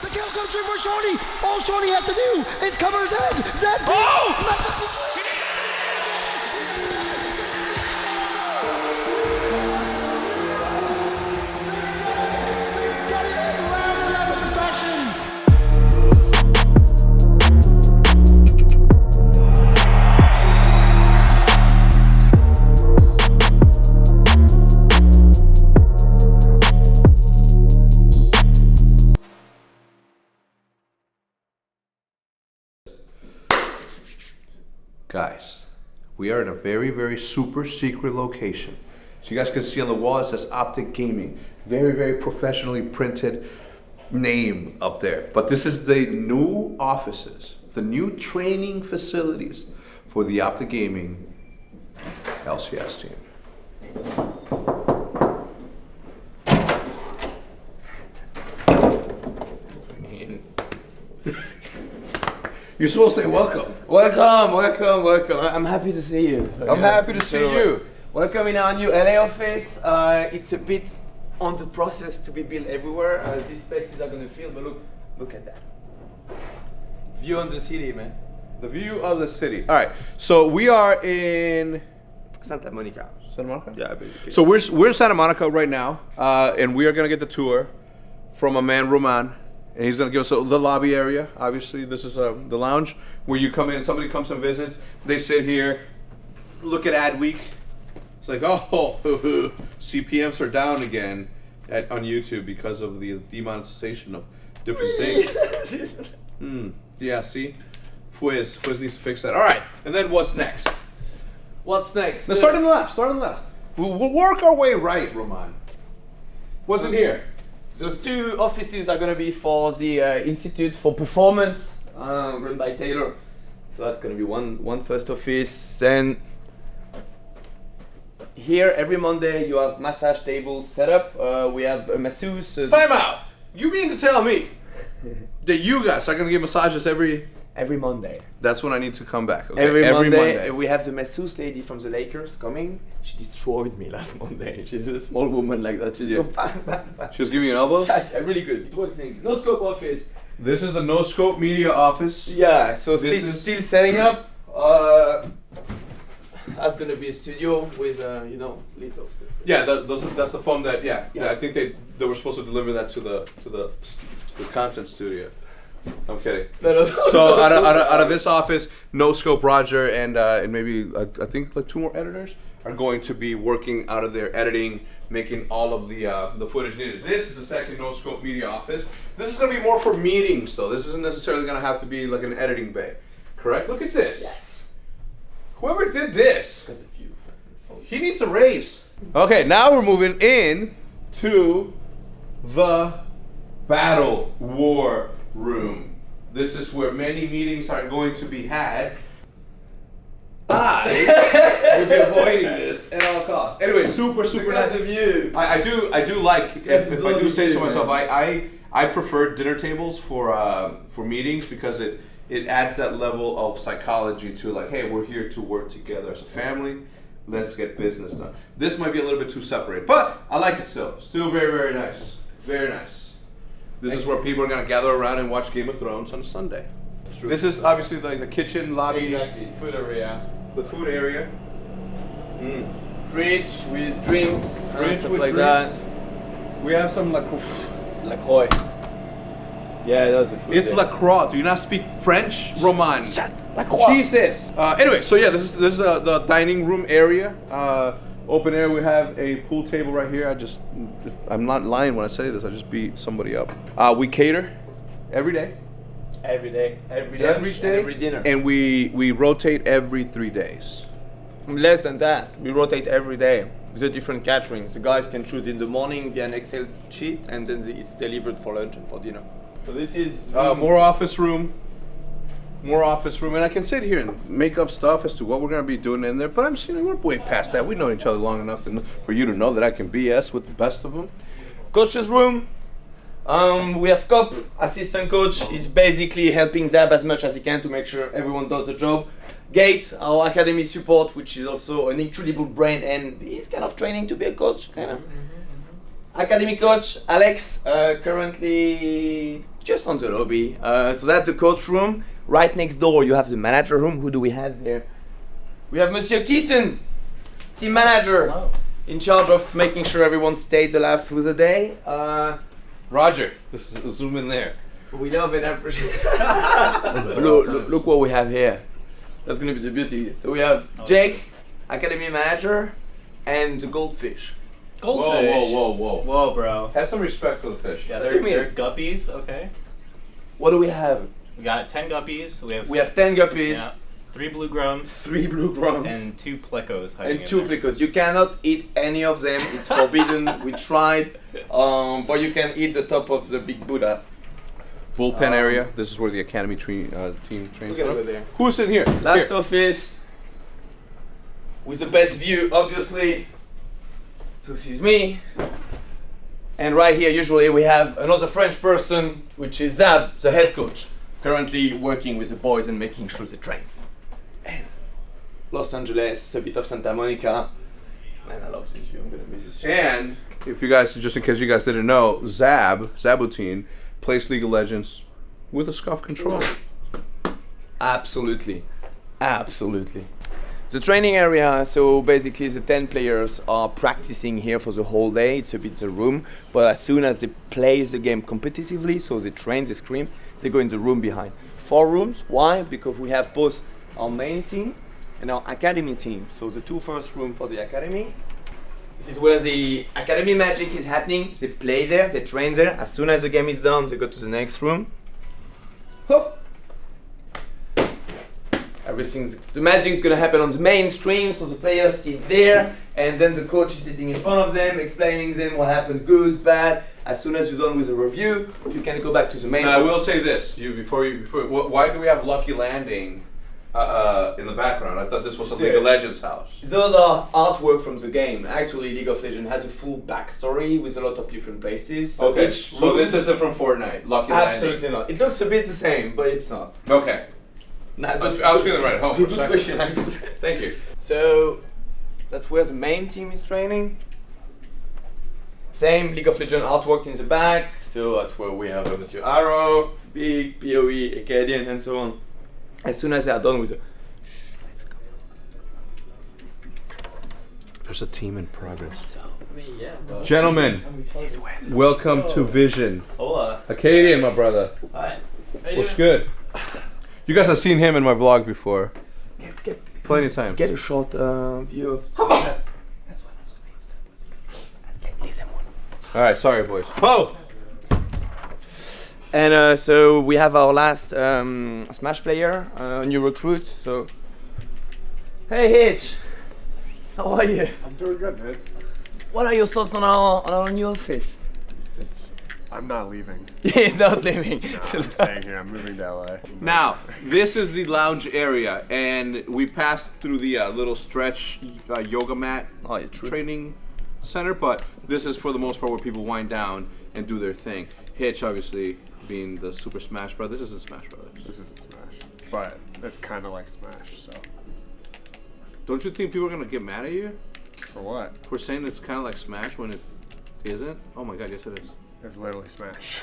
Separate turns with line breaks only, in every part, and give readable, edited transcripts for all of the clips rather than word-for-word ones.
kill comes through for Shawnee. All Shawnee has to do is cover Zed. Zed.
Guys, we are in a very, very super secret location. So you guys can see on the wall it says Optic Gaming. Very, very professionally printed name up there. But this is the new offices, the new training facilities for the Optic Gaming LCS team. You're supposed to say welcome.
Welcome. I'm happy to see you. So,
I'm happy to see you.
Welcome in our new LA office. It's a bit on the process to be built everywhere. These spaces are going to fill, but look at that. View on the city, man.
The view of the city. All right, so we are in
Santa Monica.
Santa Monica?
Yeah, basically.
So we're in Santa Monica right now, and we are gonna get the tour from a man, Roman. And he's gonna give us the lobby area. Obviously, this is the lounge where you come in. Somebody comes and visits. They sit here, look at ad week. It's like, oh, CPMs are down again on YouTube because of the demonetization of different things. Yeah, see, Fwiz needs to fix that. All right, and then what's next?
What's next?
Let's start on the left. We'll work our way right, Roman. What's in here?
Those two offices are going to be for the Institute for Performance, run by Taylor. So that's going to be one first office. Then here every Monday you have massage tables set up. We have a masseuse.
Time out. You mean to tell me that you guys are going to give massages every
Monday?
That's when I need to come back. Okay?
Every Monday. We have the masseuse lady from the Lakers coming. She destroyed me last Monday. She's a small woman like that. She's bang, bang, bang.
She was giving you an elbow?
Yeah, really good. It works. No scope office.
This is the No Scope Media office.
Yeah, so still setting up. That's gonna be a studio with little stuff.
Yeah, that's the phone that I think they were supposed to deliver that to the content studio. I'm kidding. So out of this office, No Scope Roger and maybe I think like 2 more editors are going to be working out of there, editing, making all of the footage needed. This is the second No Scope Media office. This is going to be more for meetings, though. This isn't necessarily going to have to be like an editing bay. Correct? Look at this.
Yes.
Whoever did this, he needs a raise. Okay, now we're moving in to the Battle War Room. This is where many meetings are going to be had. I will be avoiding this at all costs. Anyway, super nice.
The view.
I do like, if I do say so myself, I prefer dinner tables for meetings because it adds that level of psychology to like, hey, we're here to work together as a family. Let's get business done. This might be a little bit too separated, but I like it still. Still very, very nice. Very nice. This is where people are going to gather around and watch Game of Thrones on a Sunday. This is obviously like the kitchen lobby.
Exactly. Food area.
The food area.
Fridge with drinks.
Fridge
stuff
with
like
drinks.
that.
We have some
LaCroix. Yeah, that's a food.
It's LaCroix. Do you not speak French, Roman?
LaCroix.
Jesus. Anyway, so yeah, this is the dining room area. Open air. We have a pool table right here. I'm not lying when I say this. I just beat somebody up. We cater every day.
Every dinner.
And we rotate every 3 days.
Less than that. We rotate every day with a different catering. The guys can choose in the morning via an Excel sheet, and then it's delivered for lunch and for dinner. So this is
more office room, and I can sit here and make up stuff as to what we're gonna be doing in there. But I'm saying we're way past that. We know each other long enough for you to know that I can BS with the best of them.
Coach's room. We have Cop, assistant coach. He's basically helping Zab as much as he can to make sure everyone does the job. Gate, our academy support, which is also an incredible brain, and he's kind of training to be a coach, kind of. Academy coach, Alex, currently just on the lobby. So that's the coach room. Right next door, you have the manager room. Who do we have there? We have Monsieur Keaton, team manager, in charge of making sure everyone stays alive through the day.
Roger, zoom in there.
We love it, I appreciate it. Look what we have here. That's gonna be the beauty. So we have Jake, academy manager, and the goldfish.
Goldfish.
Whoa.
Whoa, bro.
Have some respect for the fish.
Yeah,
What do you mean?
they're guppies. Okay.
What do we have?
We got 10 guppies.
We have 10 guppies,
Yeah. 3 blue grums
3 blue grums,
and 2 plecos hiding
and
in
2
there.
plecos. You cannot eat any of them. It's forbidden. We tried, but you can eat the top of the big Buddha.
Bullpen area. This is where the academy team trains.
Look at over there.
Who's sitting here?
Last
Here.
office with the best view, obviously. So this is me. And right here, usually we have another French person, which is Zab, the head coach, currently working with the boys and making sure they train. And Los Angeles, a bit of Santa Monica. Man, I love this view. I'm gonna miss this.
And if you guys, just in case you guys didn't know, Zabutin plays League of Legends with a SCUF controller.
Absolutely. The training area, so basically the 10 players are practicing here for the whole day. It's a bit the room, but as soon as they play the game competitively, so they train, they scream, they go in the room behind. 4 rooms, why? Because we have both our main team and our academy team. So the 2 first rooms for the academy. This is where the academy magic is happening. They play there, they train there. As soon as the game is done, they go to the next room. Hop. The magic is gonna happen on the main screen, so the players sit there, and then the coach is sitting in front of them, explaining them what happened, good, bad. As soon as you're done with the review, you can go back to the main.
Now, I will say this: why do we have Lucky Landing in the background? I thought this was a League of Legends house.
Those are artwork from the game. Actually, League of Legends has a full backstory with a lot of different places. So
Okay,
each
so
room-
this isn't from Fortnite. Lucky Landing.
Absolutely not. It looks a bit the same, but it's not.
Okay.
Nah,
I was feeling right at home for a
good
second.
question, actually.
Thank you.
So that's where the main team is training. Same League of Legends artwork in the back. So that's where we have Monsieur Arrow, Big, PoE, Acadian, and so on. As soon as they are done with the
There's a team in progress.
Yeah, bro.
Gentlemen, welcome to Vision.
Hola.
Acadian, my brother.
Hi. How you
What's
doing?
good? You guys have seen him in my vlog before. Plenty of times.
Get a short view of. That's one of the main stuff. Leave them one.
Alright, sorry boys. Oh!
And so we have our last Smash player, new recruit. So, hey Hitch, how are you?
I'm doing good, man.
What are your thoughts on our new office?
I'm not leaving.
He's not leaving.
No, I'm staying here. I'm moving to LA.
Now, this is the lounge area, and we passed through the little stretch yoga mat training center, but this is for the most part where people wind down and do their thing. Hitch, obviously, being the Super Smash Bros. This isn't Smash Brothers.
This isn't Smash, but it's kind of like Smash. So
Don't you think people are gonna get mad at you
for what?
for saying it's kind of like Smash when it isn't? Oh my God, yes it is.
It's literally Smash.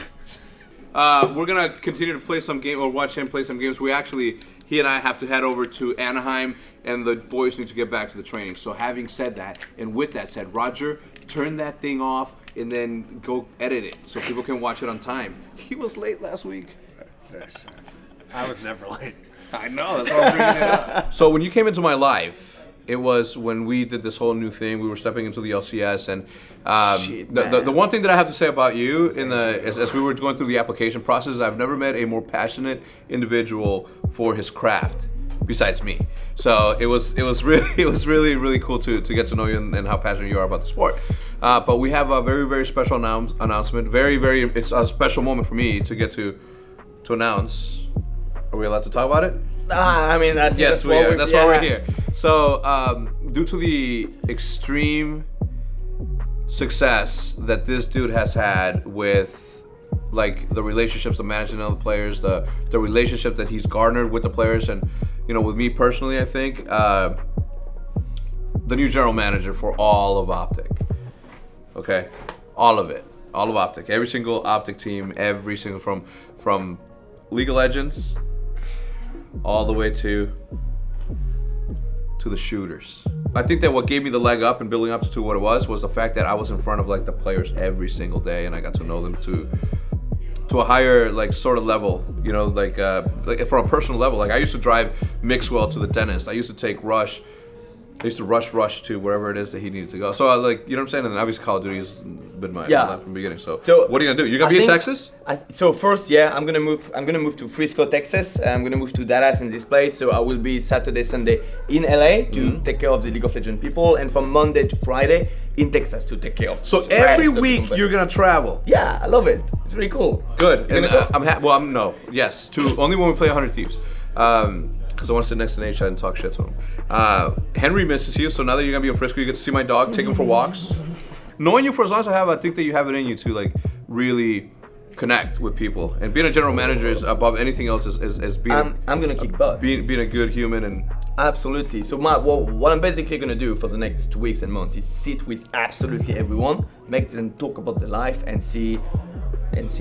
We're gonna continue to play some game or watch him play some games. He and I have to head over to Anaheim, and the boys need to get back to the training. So having said that, and with that said, Roger, turn that thing off and then go edit it so people can watch it on time. He was late last week.
I was never late.
I know, that's why I'm bringing it up. So when you came into my life, it was when we did this whole new thing. We were stepping into the LCS, and the one thing that I have to say about you as we were going through the application process, I've never met a more passionate individual for his craft besides me. So it was really cool to get to know you and how passionate you are about the sport. But we have a very special announcement. It's a special moment for me to get to announce. Are we allowed to talk about it?
I mean,
Yes, we are. That's why we're here. So, due to the extreme success that this dude has had with, like, the relationships of managing other players, the relationship that he's garnered with the players, and, you know, with me personally, I think, the new general manager for all of Optic. Okay? All of it. all of Optic, every single Optic team, every single from League of Legends all the way to the shooters. I think that what gave me the leg up and building up to what it was the fact that I was in front of like the players every single day, and I got to know them to a higher like sort of level, you know, like from a personal level. Like I used to drive Mixwell to the dentist. I used to take Rush. I used to rush to wherever it is that he needed to go. So I like, you know what I'm saying? And then obviously Call of Duty has been my life from the beginning. So what are you gonna do? You're gonna be in Texas?
So first, I'm gonna move to Frisco, Texas. I'm gonna move to Dallas in this place. So I will be Saturday, Sunday in LA to take care of the League of Legends people, and from Monday to Friday in Texas to take care of.
So every week you're gonna travel.
Yeah, I love it. It's really cool.
Good. And yes. To only when we play 100 Thieves. Because I want to sit next to Nate and talk shit to him. Henry misses you, so now that you're gonna be in Frisco, you get to see my dog, take him for walks. Knowing you for as long as I have, I think that you have it in you to like really connect with people. And being a general manager is above anything else. Is being.
I'm gonna kick butt.
Being a good human and.
Absolutely. So what I'm basically gonna do for the next 2 weeks and months is sit with absolutely everyone, make them talk about their life, and see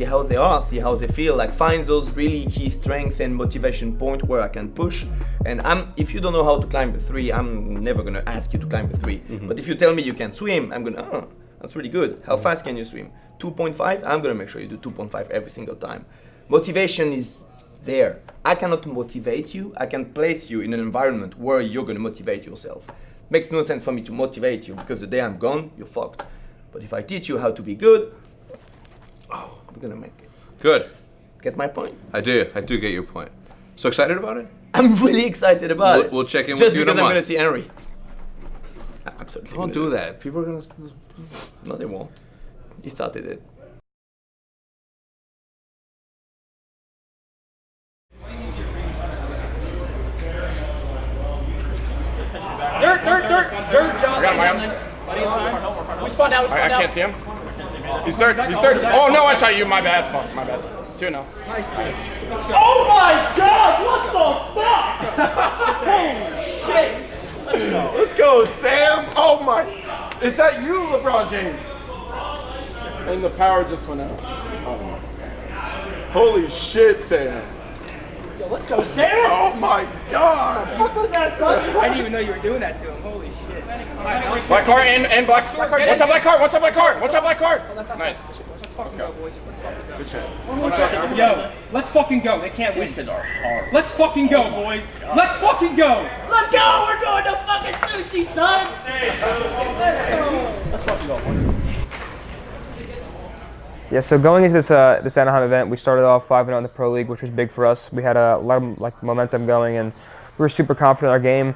how they are, see how they feel, like find those really key strengths and motivation point where I can push. And if you don't know how to climb a 3, I'm never gonna ask you to climb a 3. But if you tell me you can swim, I'm gonna, that's really good. How fast can you swim? 2.5? I'm gonna make sure you do 2.5 every single time. Motivation is there. I cannot motivate you. I can place you in an environment where you're gonna motivate yourself. Makes no sense for me to motivate you because the day I'm gone, you're fucked. But if I teach you how to be good, we're gonna make it.
Good.
Get my point?
I do get your point. So excited about it?
I'm really excited about it.
We'll check in
just
with you in a
because I'm
month.
gonna see Henry. Absolutely.
Don't do that. People are gonna.
No, they won't. He started it.
Dirt, John.
I got him.
We spawned out.
I can't see him. He's third. Oh no, I shot you. My bad. Fuck. My bad. 2-0.
Nice. Oh my God! What the fuck? Holy shit! Let's go.
Let's go, Sam. Oh my. Is that you, LeBron James? And the power just went out. Oh. Holy shit, Sam.
Yo, let's go, Sam!
Oh my God.
What was that, son? I didn't even know you were doing that to him. Holy shit.
Black card and black. What's up, black card? What's up, black card? What's up, black card? Nice.
Let's fucking go, boys. Let's fucking go.
Good chat.
Yo, let's fucking go. They can't win. These kids are hard. Let's fucking go, boys. Let's fucking go. Let's go. We're going to fucking sushi, son. Let's go. Let's fucking go, boys.
Yeah, so going into this Anaheim event, we started off 5-0 in the Pro League, which was big for us. We had a lot of momentum going, and we were super confident in our game.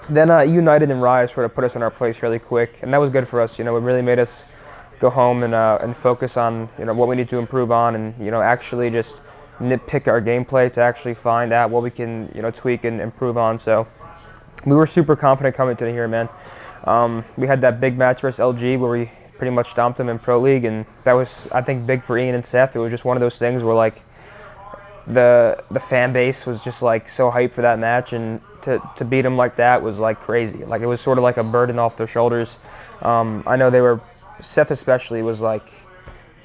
Then United and Rise sort of put us in our place really quick, and that was good for us. You know, it really made us go home and focus on what we need to improve on, and actually just nitpick our gameplay to actually find out what we can tweak and improve on. So we were super confident coming to here, man. We had that big match versus LG where we pretty much stomped them in Pro League, and that was, I think, big for Ian and Seth. It was just one of those things where like the fan base was just like so hyped for that match, and to beat them like that was like crazy. Like it was sort of like a burden off their shoulders. I know Seth especially was like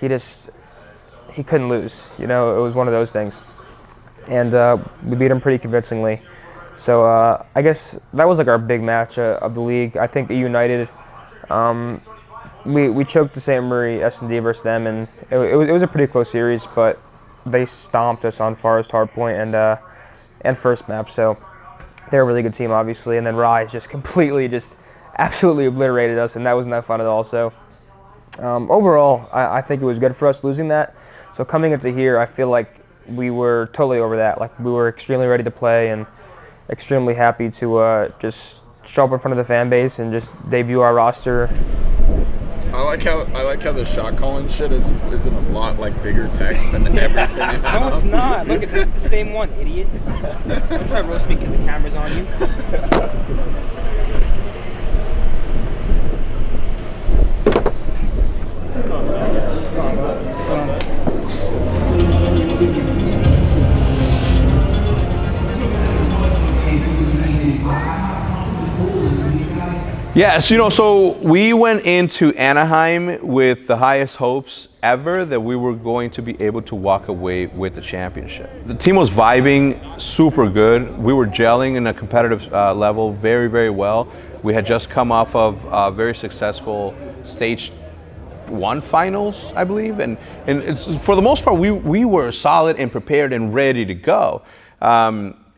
he couldn't lose. It was one of those things, and we beat him pretty convincingly. So I guess that was like our big match of the league. I think United. We choked the St. Marie S&D versus them, and it was a pretty close series, but they stomped us on Forest Hardpoint and first map, so they're a really good team, obviously. And then Rise just absolutely obliterated us, and that wasn't that fun at all. So overall, I think it was good for us losing that. So coming into here, I feel like we were totally over that. Like we were extremely ready to play and extremely happy to just show up in front of the fan base and just debut our roster.
I like how the shot calling shit is in a lot like bigger text than everything else.
No, it's not. Look, it's the same one, idiot. Don't try to roast me because the camera's on you.
Yes, you know, so we went into Anaheim with the highest hopes ever that we were going to be able to walk away with the championship. The team was vibing super good. We were gelling in a competitive level very, very well. We had just come off of a very successful stage 1 finals, I believe, and it's, for the most part, we were solid and prepared and ready to go.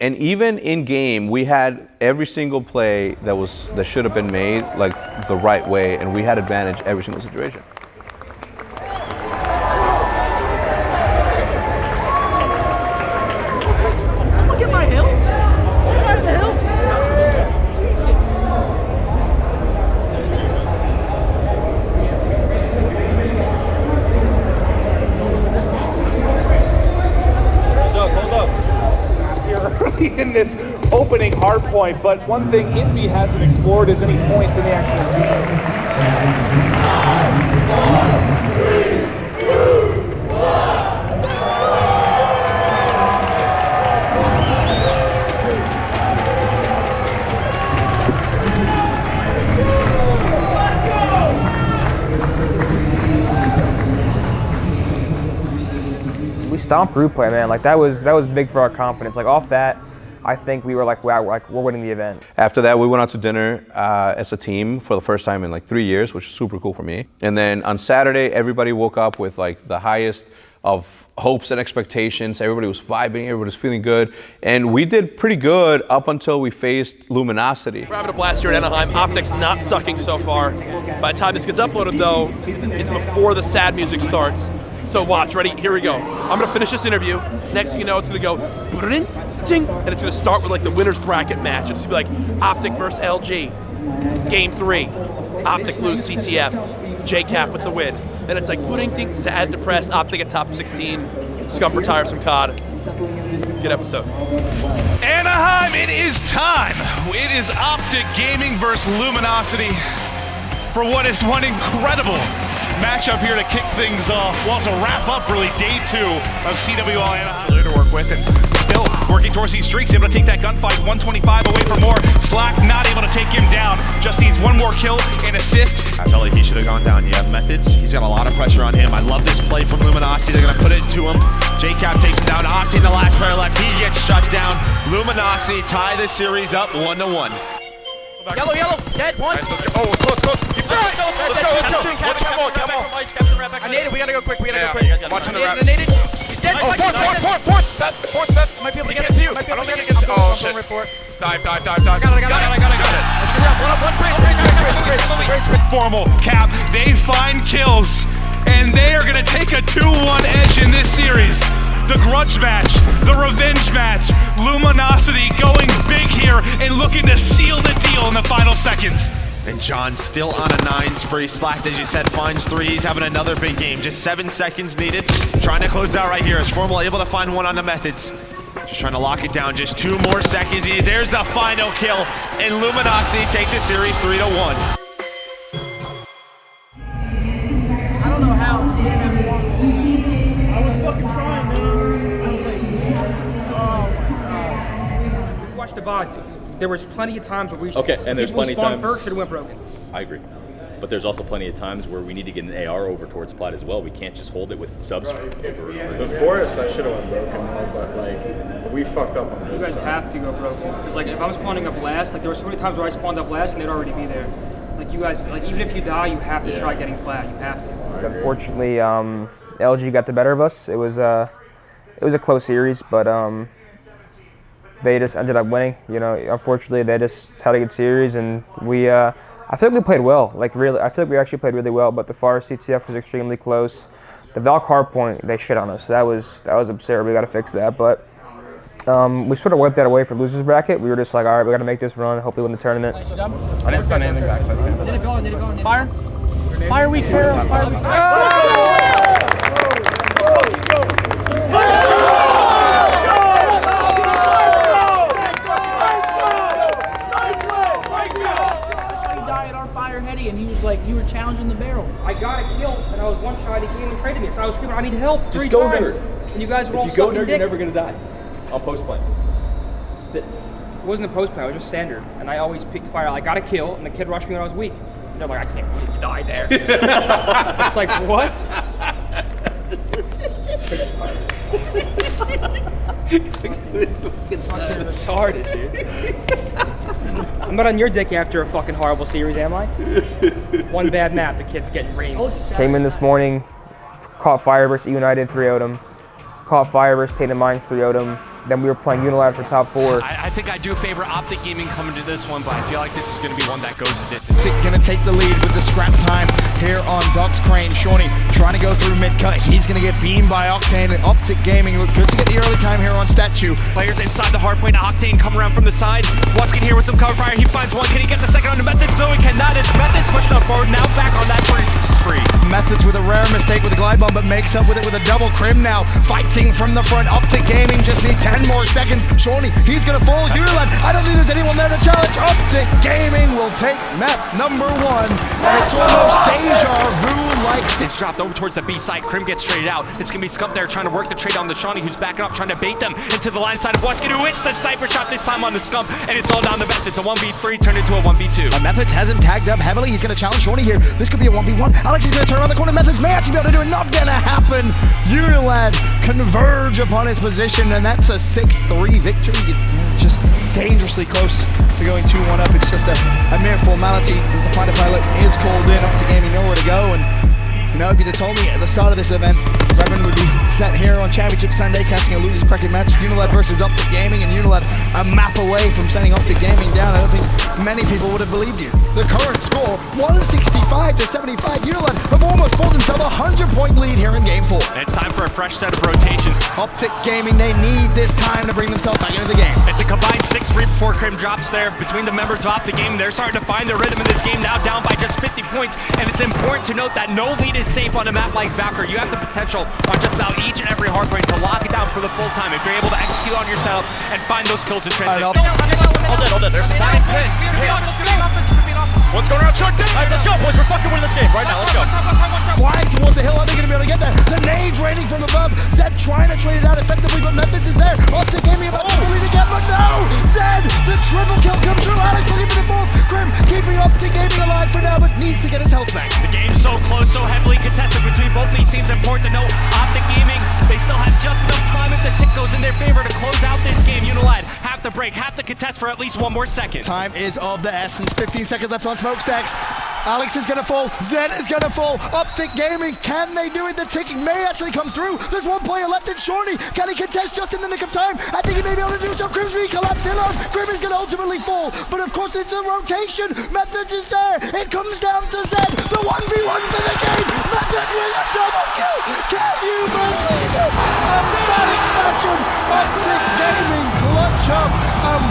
And even in game, we had every single play that should have been made like the right way, and we had advantage every single situation.
Someone get my hills? Get out of the hill? Jesus.
Hold up.
Early in this opening hard point, but one thing Inby hasn't explored is any points in the actual game.
We stomped group play, man. Like that was big for our confidence. Like off that, I think we were like, wow, like we're winning the event.
After that, we went out to dinner as a team for the first time in like 3 years, which is super cool for me. And then on Saturday, everybody woke up with like the highest of hopes and expectations. Everybody was vibing, everybody was feeling good. And we did pretty good up until we faced Luminosity.
We're having a blast here at Anaheim. Optics not sucking so far. By the time this gets uploaded though, it's before the sad music starts. So watch, ready? Here we go. I'm gonna finish this interview. Next thing you know, it's gonna go ting, and it's gonna start with like the winner's bracket match. It's gonna be like Optic versus LG, Game 3, Optic lose CTF, JCap with the win. Then it's like ting, sad, depressed, Optic at top 16, Scump retires from COD. Good episode.
Anaheim, it is time. It is Optic Gaming versus Luminosity for what is one incredible matchup here to kick things off. Well, to wrap up really day 2 of CWL Anaheim. To work with and still working towards these streaks, able to take that gunfight. 125 away for more. Slack not able to take him down. Just needs one more kill and assist. I felt like he should have gone down. Yeah, Methods, he's got a lot of pressure on him. I love this play from Luminosity. They're gonna put it to him. JCap takes him down. Octane, the last player left. He gets shut down. Luminosity tie the series up 1-1.
Yellow, dead, one.
Nice, let's go. Oh, close. Keep going. Let's come on.
I naded, we gotta go quick,
Watching the wrap.
Naded. He's dead.
Oh, fourth set.
Might be able to
He
get
gets
it
you.
to you.
I don't think he gets. Oh, shit. Dive.
I got it.
Formal cap. They find kills, and they are gonna take a 2-1 edge in this series. The grudge match, the revenge match. Luminosity going big here and looking to seal the deal in the final seconds. And John still on a 9 spree. Slacked, as you said, finds 3. He's having another big game. Just 7 seconds needed. Trying to close out right here. Is Formal able to find one on the Methods? Just trying to lock it down. Just 2 more seconds. There's the final kill. And Luminosity take the series 3-1.
I don't know how. I was fucking trying, man. Watch the VOD. There was plenty of times where we
And there's plenty of times
first should have went broken.
I agree. But there's also plenty of times where we need to get an AR over towards Plat as well. We can't just hold it with subs over.
Before us, I should have went broken more, but like we fucked up on
You
this
guys
side.
have to go broken. Because like if I'm spawning up last, like there were so many times where I spawned up last and they'd already be there. Like you guys, like even if you die, you have to try getting Plat. You have to.
Unfortunately, LG got the better of us. It was a close series, but they just ended up winning. You know, unfortunately, they just had a good series, and we. I feel like we played well. Like really, I feel like we actually played really well. But the Forest CTF was extremely close. The Valk hardpoint, they shit on us. That was absurd. We got to fix that. But we sort of wiped that away for losers bracket. We were just like, all right, we got to make this run. Hopefully, win the tournament.
I didn't send anything back since then.
Did it go? Fire? Fire week, Pharaoh. Fire week. And he was like, you were challenging the barrel. I got a kill, and I was one shot. He came and traded me. If I was screaming, I need help.
Just
3
go
times.
nerd.
And you guys were all
If you go
sucking
nerd,
dick.
you're never gonna die. I'll post play. That's it.
It wasn't a post play, it was just standard. And I always peeked fire. I got a kill, and the kid rushed me when I was weak. And they're like, I can't believe you died there. It's like, what? It's fucking retarded, dude. I'm not on your dick after a fucking horrible series, am I? One bad map, the kid's getting reamed. Came in this morning, caught fire versus United, 3-0'd him. Caught fire versus Tatum Mines, 3-0'd him. Then we were playing United for top 4.
I think I do favor Optic Gaming coming to this one, but I feel like this is going to be one that goes the distance.
Gonna take the lead with the scrap time here on Doc's Crane. Shawnee trying to go through mid-cut. He's gonna get beamed by Octane, and Optic Gaming look good to get the early time here on Statue.
Players inside the hard point. Octane come around from the side. Watskin here with some cover fire. He finds one. Can he get the second on the Methods? No, he cannot. It's Methods pushing up forward. Now back on that spree.
Methods with a rare mistake with the glide bomb, but makes up with it with a double. Crim now fighting from the front. Optic Gaming just need 10 more seconds. Shawnee, he's gonna fall. Uniland, I don't think there's anyone there to challenge. Optic Gaming will take map number 1. And it's almost deja vu like.
It's dropped over towards the B side. Crim gets traded out. It's gonna be SCUF there trying to work the trade on the Shawnee, who's backing up, trying to bait them into the line side of Watskin, who hits the sniper shot this time on the SCUF, and it's all down to Methods. A 1v3 turned into a 1v2.
Methods has him tagged up heavily. He's gonna challenge Shawnee here. This could be a 1v1. Alex is gonna turn around the corner. Methods may actually be able to do it. Not gonna happen. Unilad converge upon his position, and that's a 6-3 victory. Just dangerously close to going 2-1 up. It's just a mere formality as the fighter pilot is called in. Optic Gaming nowhere to go, and you know, if you'd have told me at the start of this event Revan would be set here on Championship Sunday casting a losers bracket match, Unilad versus Optic Gaming, and Unilad a map away from sending Optic Gaming down, I don't think many people would have believed you. The current score, 165-75. Unilad have almost pulled themselves a 100-point lead here in Game 4.
And it's time for a fresh set of rotations.
Optic Gaming, they need this time to bring themselves back into the game.
It's a combined 6-3 before Crim drops there between the members of Optic Gaming. They're starting to find their rhythm in this game, now down by just 50 points, and it's important to note that no lead is safe on a map like Valkyrie. You have the potential on just about each and every hardpoint to lock it down for the full time if you're able to execute on yourself and find those kills in transition.
Hold it. There's spotting pit.
What's going on, Chuck?
All right, let's go, boys. We're fucking winning this game right now. Let's go.
Wide towards the hill. Are they going to be able to get there? The nades raining from above. Zed trying to trade it out effectively, but Methods is there. Optic Gaming about to lead again, but no! Zed, the triple kill comes through. Alex looking for the fourth. Grim keeping Optic Gaming alive for now, but needs to get his health back.
The game's so close, so heavily contested between both these teams. Important to note, Optic Gaming, they still have just enough time if the tick goes in their favor to close out this game. Unilad have to break, have to contest for at least one more second.
Time is of the essence. 15 seconds left on smokestacks. Alex is gonna fall. Zed is gonna fall. Optic Gaming, can they do it? The ticking may actually come through. There's one player left in Shawnee. Can he contest just in the nick of time? I think he may be able to do so. Grim's collapse in on. Grim is gonna ultimately fall. But of course it's a rotation. Methods is there. It comes down to Zed. The 1v1 for the game. Methods with a double kill. Can you believe it? Emphatic fashion. Optic Gaming clutch up.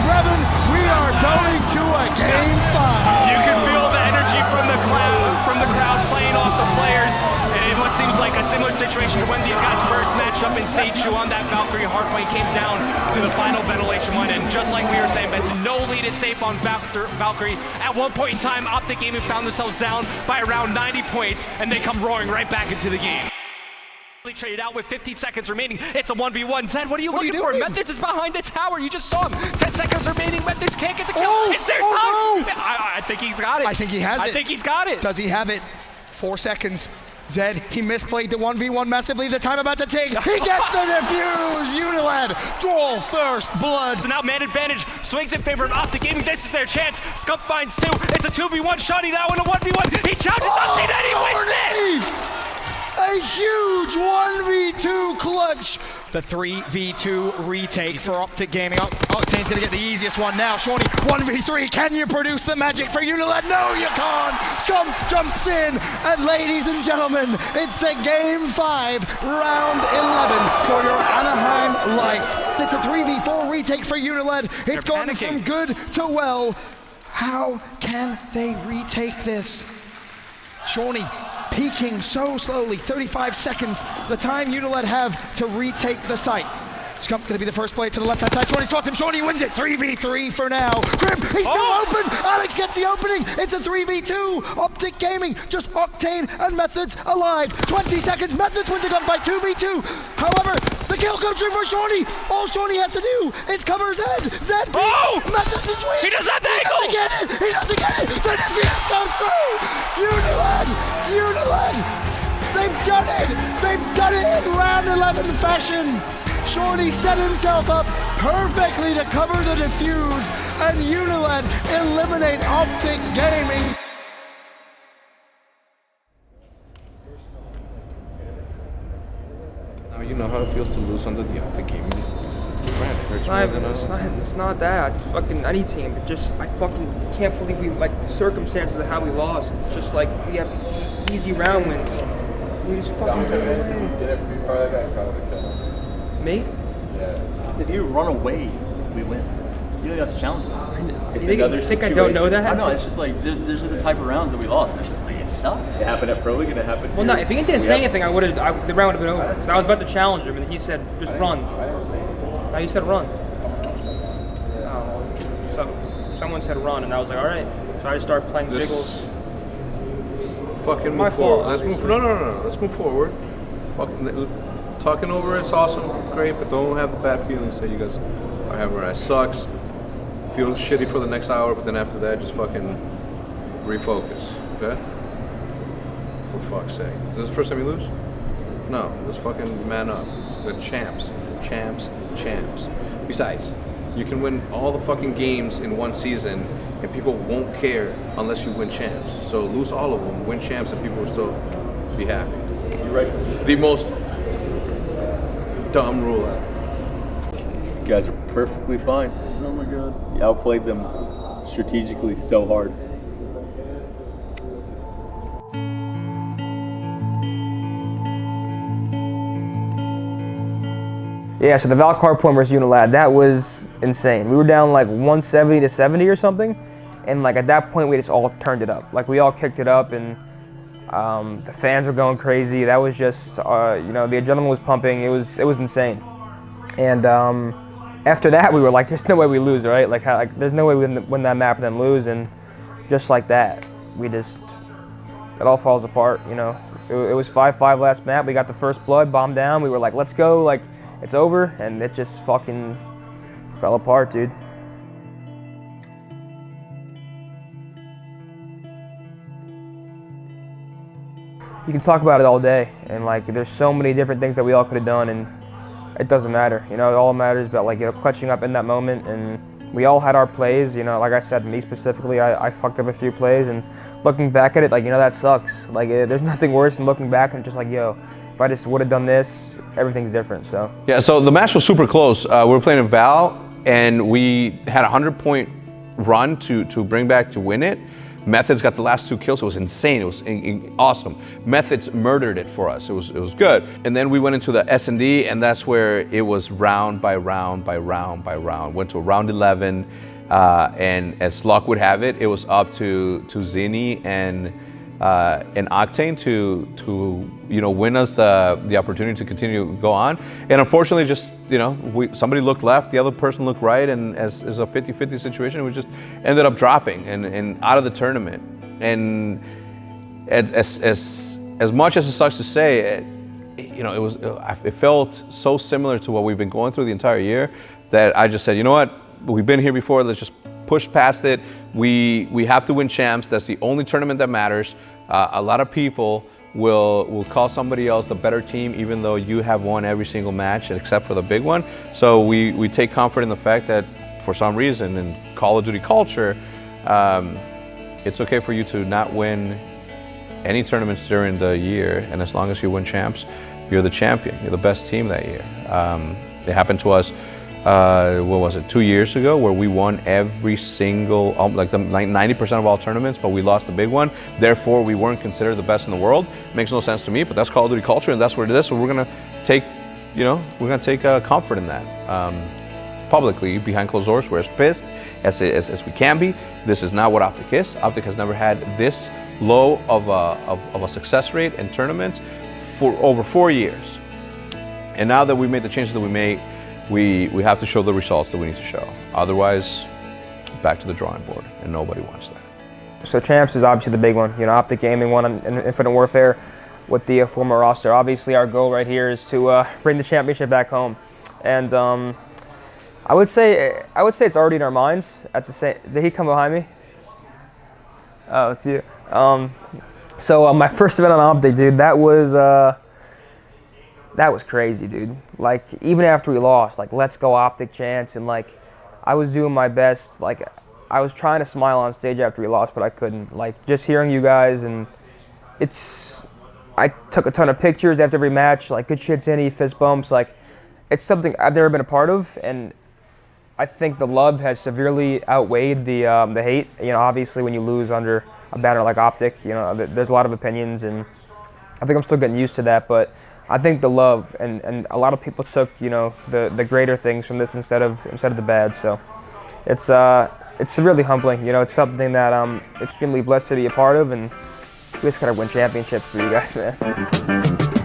Revan, we are going to a game 5.
You can feel the energy from the crowd playing off the players, and in what seems like a similar situation to when these guys first matched up in Stage 2 on that Valkyrie hardpoint came down to the final ventilation one, and just like we were saying, Benson, no lead is safe on Valkyrie. At one point in time, Optic Gaming found themselves down by around 90 points, and they come roaring right back into the game. Traded out with 15 seconds remaining. It's a 1v1. Zed, what are you looking for? Methods is behind the tower. You just saw him. 10 seconds remaining. Methods can't get the kill. It's their time.
No.
I think he's got it.
I think he has it.
I think he's got it.
Does he have it? 4 seconds. Zed, he misplayed the 1v1 massively. The time about to take. He gets the defuse. Unilad draw first blood.
Now man advantage swings in favor of Optic Gaming. This is their chance. SCUF finds 2. It's a 2v1. Shawnee now in a 1v1. He charges Optic and he wins it.
A huge 1v2 clutch. The 3v2 retake for Optic Gaming. Octane's gonna get the easiest one now. Shawnee, 1v3. Can you produce the magic for Unilad? No, you can't. Scum jumps in. And ladies and gentlemen, it's a game 5, round 11 for your Anaheim life. It's a 3v4 retake for Unilad. It's gone from good to well. How can they retake this? Shawnee peaking so slowly, 35 seconds, the time Unilad have to retake the site. SCUF gonna be the first player to the left-hand side. Shawnee spots him, Shawnee wins it, 3v3 for now. Grim, he's still open, Alex gets the opening, it's a 3v2. Optic Gaming, just Octane and Methods alive. 20 seconds, Methods wins the gunfight, 2v2. However, the kill comes through for Shawnee. All Shawnee has to do is cover Zed. Zed beats.
Oh!
Mathis is weak.
He does not
He doesn't get it. He doesn't get it. Zed comes through. Unilad. They've done it. They've done it in round 11 fashion. Shawnee set himself up perfectly to cover the defuse, and Unilad eliminate Optic Gaming.
Now you know how it feels to lose under the Optic Gaming brand. It hurts more than
It's not that. Fucking any team. It just, I fucking can't believe we, like, the circumstances of how we lost. Just like, we have easy round wins. We just fucking Me?
Yeah. If you run away, we win. You don't have to challenge them. It's
you think I don't know that?
I know, it's just like, these are the type of rounds that we lost, and it's just like, it sucks. It happened at Pro League and it happened
Well,
here.
no, if he didn't say anything, the round would have been over. Because I was about to challenge him, and he said, just run. Now you said run. Oh, so someone said run, and I was like, all right. So I just started playing jiggles.
Fucking move forward. Let's move. No. Let's move forward. Fucking talking over it's awesome, great, but don't have the bad feelings that you guys are having. Right, it sucks. Feel shitty for the next hour, but then after that, just fucking refocus. Okay. For fuck's sake. Is this the first time you lose? No. Let's fucking man up. We're champs. Besides, you can win all the fucking games in one season, and people won't care unless you win champs. So lose all of them, win champs, and people will still be happy.
You're right.
The most dumb rule ever.
You guys are perfectly fine. Oh my god. You outplayed them strategically so hard.
Yeah, so the Valk hardpoint versus Unilad, that was insane. We were down like 170 to 70 or something, and like at that point we just all turned it up. Like we all kicked it up, and the fans were going crazy. That was just, the adrenaline was pumping. It was insane. And after that, we were like, there's no way we lose, right? Like there's no way we win that map and then lose. And just like that, it all falls apart. It was 5-5 last map. We got the first blood, bomb down. We were like, let's go, like it's over, and it just fucking fell apart, dude. You can talk about it all day, and like there's so many different things that we all could have done, and it doesn't matter. All matters about clutching up in that moment, and we all had our plays. Like I said, me specifically, I fucked up a few plays, and looking back at it, that sucks. Like there's nothing worse than looking back and just like, yo, if I just would have done this, everything's different. So
yeah, so the match was super close. We were playing in Val, and we had a 100-point run to bring back to win it. Methods got the last 2 kills. It was insane. It was awesome. Methods murdered it for us. It was good. And then we went into the S&D, and that's where it was round by round by round by round. Went to round 11, and as luck would have it, it was up to Zini and Octane to win us the opportunity to continue to go on. And unfortunately, just somebody looked left, the other person looked right, and as a 50-50 situation, we just ended up dropping and out of the tournament. And as much as it sucks to say, it felt so similar to what we've been going through the entire year that I just said, you know what, we've been here before. Let's just push past it. We have to win champs. That's the only tournament that matters. A lot of people will call somebody else the better team, even though you have won every single match except for the big one. So we take comfort in the fact that for some reason in Call of Duty culture, it's okay for you to not win any tournaments during the year, and as long as you win champs, you're the champion. You're the best team that year. It happened to us. 2 years ago, where we won every single, 90% of all tournaments, but we lost the big one. Therefore, we weren't considered the best in the world. Makes no sense to me, but that's Call of Duty culture, and that's what it is. So we're gonna take, comfort in that publicly behind closed doors. We're as pissed as we can be. This is not what Optic is. Optic has never had this low of a success rate in tournaments for over 4 years. And now that we made the changes that we made, we have to show the results that we need to show. Otherwise, back to the drawing board, and nobody wants that.
So champs is obviously the big one. Optic Gaming won in Infinite Warfare. with the former roster. Obviously, our goal right here is to bring the championship back home, and I would say it's already in our minds. At the same, did he come behind me? Oh, it's you. So my first event on Optic, dude, that was crazy, dude. Like, even after we lost, like, let's go Optic chants, and like, I was doing my best. Like, I was trying to smile on stage after we lost, but I couldn't. Like, just hearing you guys, and I took a ton of pictures after every match, like good shit, Zinny, fist bumps. Like, it's something I've never been a part of, and I think the love has severely outweighed the hate. You know, obviously when you lose under a banner like Optic, you know, there's a lot of opinions, and I think I'm still getting used to that. But I think the love and a lot of people took, you know, the greater things from this instead of the bad. So it's really humbling. You know, it's something that I'm extremely blessed to be a part of, and we just gotta win championships for you guys, man.